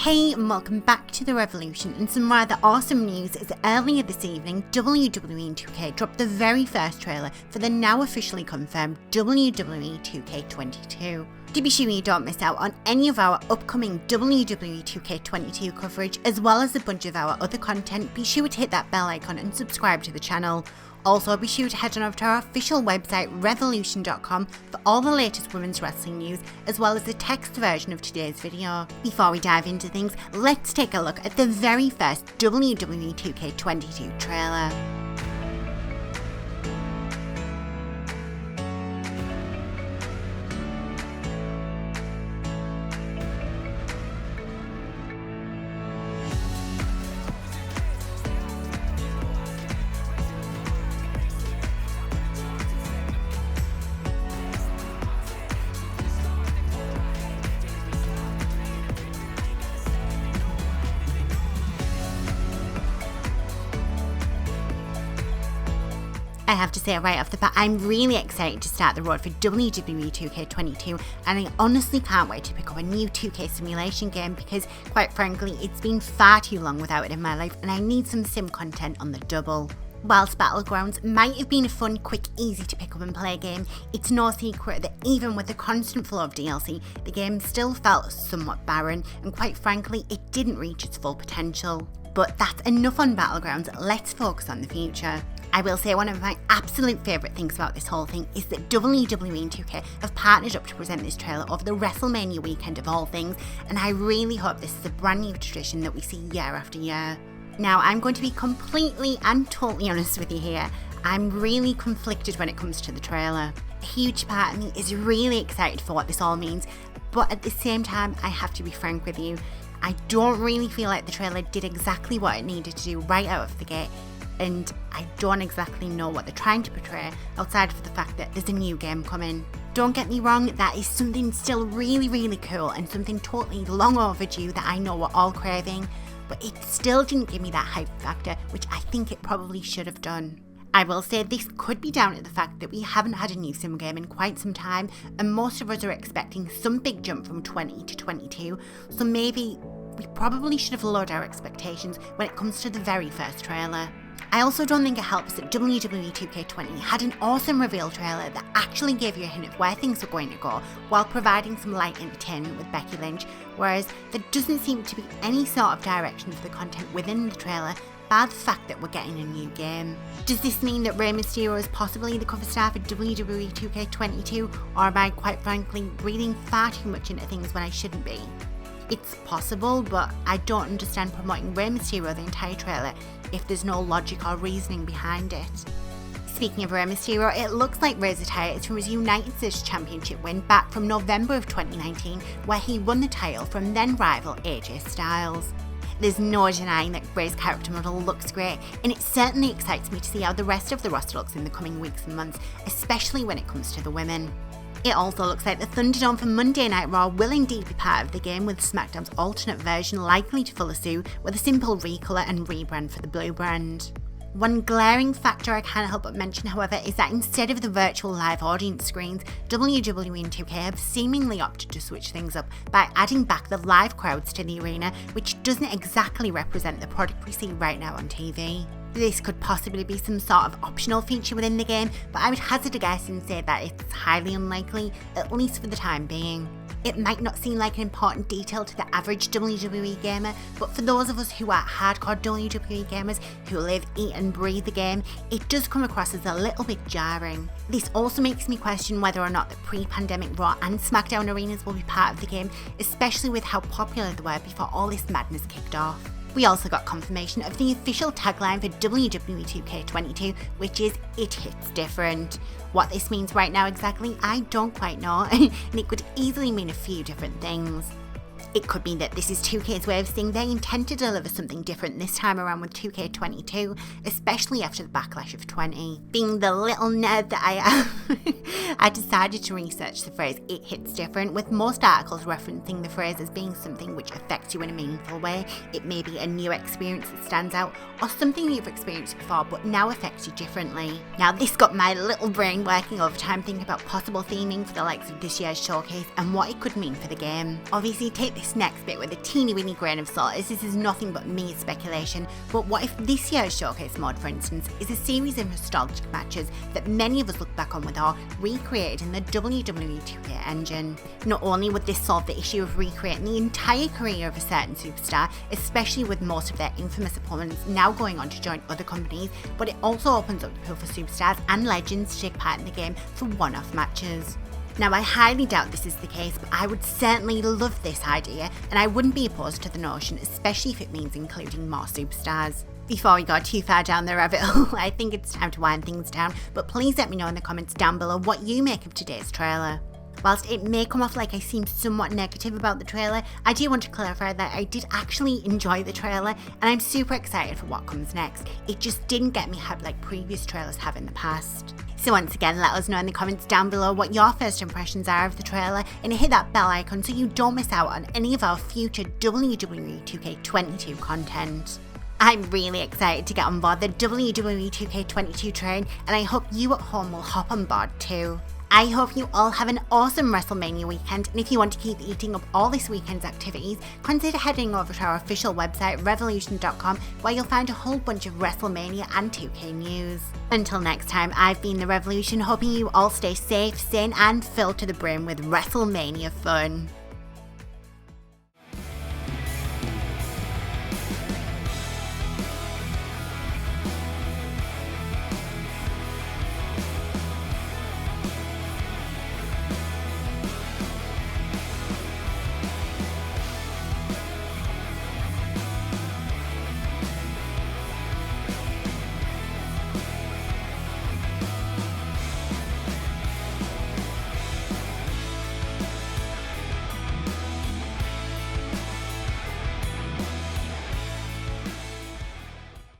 Hey and welcome back to The Revolution, and some rather awesome news is earlier this evening WWE 2K dropped the very first trailer for the now officially confirmed WWE 2K22. To be sure you don't miss out on any of our upcoming WWE 2K22 coverage, as well as a bunch of our other content, be sure to hit that bell icon and subscribe to the channel. Also, be sure to head on over to our official website revolution.com for all the latest women's wrestling news, as well as the text version of today's video. Before we dive into things, let's take a look at the very first WWE 2K22 trailer. I have to say right off the bat, I'm really excited to start the road for WWE 2K22, and I honestly can't wait to pick up a new 2K simulation game because, quite frankly, it's been far too long without it in my life and I need some sim content on the double. Whilst Battlegrounds might have been a fun, quick, easy to pick up and play game, it's no secret that even with the constant flow of DLC, the game still felt somewhat barren and, quite frankly, it didn't reach its full potential. But that's enough on Battlegrounds, let's focus on the future. I will say one of my absolute favourite things about this whole thing is that WWE and 2K have partnered up to present this trailer over the WrestleMania weekend of all things, and I really hope this is a brand new tradition that we see year after year. Now, I'm going to be completely and totally honest with you here. I'm really conflicted when it comes to the trailer. A huge part of me is really excited for what this all means, but at the same time, I have to be frank with you. I don't really feel like the trailer did exactly what it needed to do right out of the gate, and I don't exactly know what they're trying to portray outside of the fact that there's a new game coming. Don't get me wrong, that is something still really cool and something totally long overdue that I know we're all craving, but it still didn't give me that hype factor, which I think it probably should have done. I will say this could be down to the fact that we haven't had a new sim game in quite some time, and most of us are expecting some big jump from 20 to 22, so maybe we probably should have lowered our expectations when it comes to the very first trailer. I also don't think it helps that WWE 2K20 had an awesome reveal trailer that actually gave you a hint of where things were going to go while providing some light entertainment with Becky Lynch, whereas there doesn't seem to be any sort of direction for the content within the trailer, bar the fact that we're getting a new game. Does this mean that Rey Mysterio is possibly the cover star for WWE 2K22, or am I quite frankly reading far too much into things when I shouldn't be? It's possible, but I don't understand promoting Rey Mysterio the entire trailer if there's no logic or reasoning behind it. Speaking of Rey Mysterio, it looks like Rey's attire is from his United States Championship win back from November of 2019, where he won the title from then rival AJ Styles. There's no denying that Rey's character model looks great, and it certainly excites me to see how the rest of the roster looks in the coming weeks and months, especially when it comes to the women. It also looks like the Thunderdome for Monday Night Raw will indeed be part of the game, with SmackDown's alternate version likely to follow suit with a simple recolour and rebrand for the blue brand. One glaring factor I can't help but mention, however, is that instead of the virtual live audience screens, WWE and 2K have seemingly opted to switch things up by adding back the live crowds to the arena, which doesn't exactly represent the product we see right now on TV. This could possibly be some sort of optional feature within the game, but I would hazard a guess and say that it's highly unlikely, at least for the time being. It might not seem like an important detail to the average WWE gamer, but for those of us who are hardcore WWE gamers who live, eat and breathe the game, it does come across as a little bit jarring. This also makes me question whether or not the pre-pandemic Raw and SmackDown arenas will be part of the game, especially with how popular they were before all this madness kicked off. We also got confirmation of the official tagline for WWE 2K22, which is "It hits different." What this means right now exactly, I don't quite know, and it could easily mean a few different things. It could mean that this is 2K's way of saying they intend to deliver something different this time around with 2K22, especially after the backlash of 20. Being the little nerd that I am, I decided to research the phrase "it hits different," with most articles referencing the phrase as being something which affects you in a meaningful way. It may be a new experience that stands out, or something you've experienced before but now affects you differently. Now this got my little brain working overtime thinking about possible theming for the likes of this year's showcase and what it could mean for the game. Obviously, take take this next bit with a teeny weeny grain of salt, as this is nothing but mere speculation, but what if this year's showcase mode, for instance, is a series of nostalgic matches that many of us look back on with awe, recreated in the WWE 2K engine? Not only would this solve the issue of recreating the entire career of a certain superstar, especially with most of their infamous opponents now going on to join other companies, but it also opens up the pool for superstars and legends to take part in the game for one-off matches. Now, I highly doubt this is the case, but I would certainly love this idea, and I wouldn't be opposed to the notion, especially if it means including more superstars. Before we go too far down the rabbit hole, I think it's time to wind things down, but please let me know in the comments down below what you make of today's trailer. Whilst it may come off like I seem somewhat negative about the trailer, I do want to clarify that I did actually enjoy the trailer, and I'm super excited for what comes next. It just didn't get me hyped like previous trailers have in the past. So once again, let us know in the comments down below what your first impressions are of the trailer, and hit that bell icon so you don't miss out on any of our future WWE 2K22 content. I'm really excited to get on board the WWE 2K22 train, and I hope you at home will hop on board too. I hope you all have an awesome WrestleMania weekend, and if you want to keep eating up all this weekend's activities, consider heading over to our official website revolution.com, where you'll find a whole bunch of WrestleMania and 2K news. Until next time, I've been The Revolution, hoping you all stay safe, sane and filled to the brim with WrestleMania fun.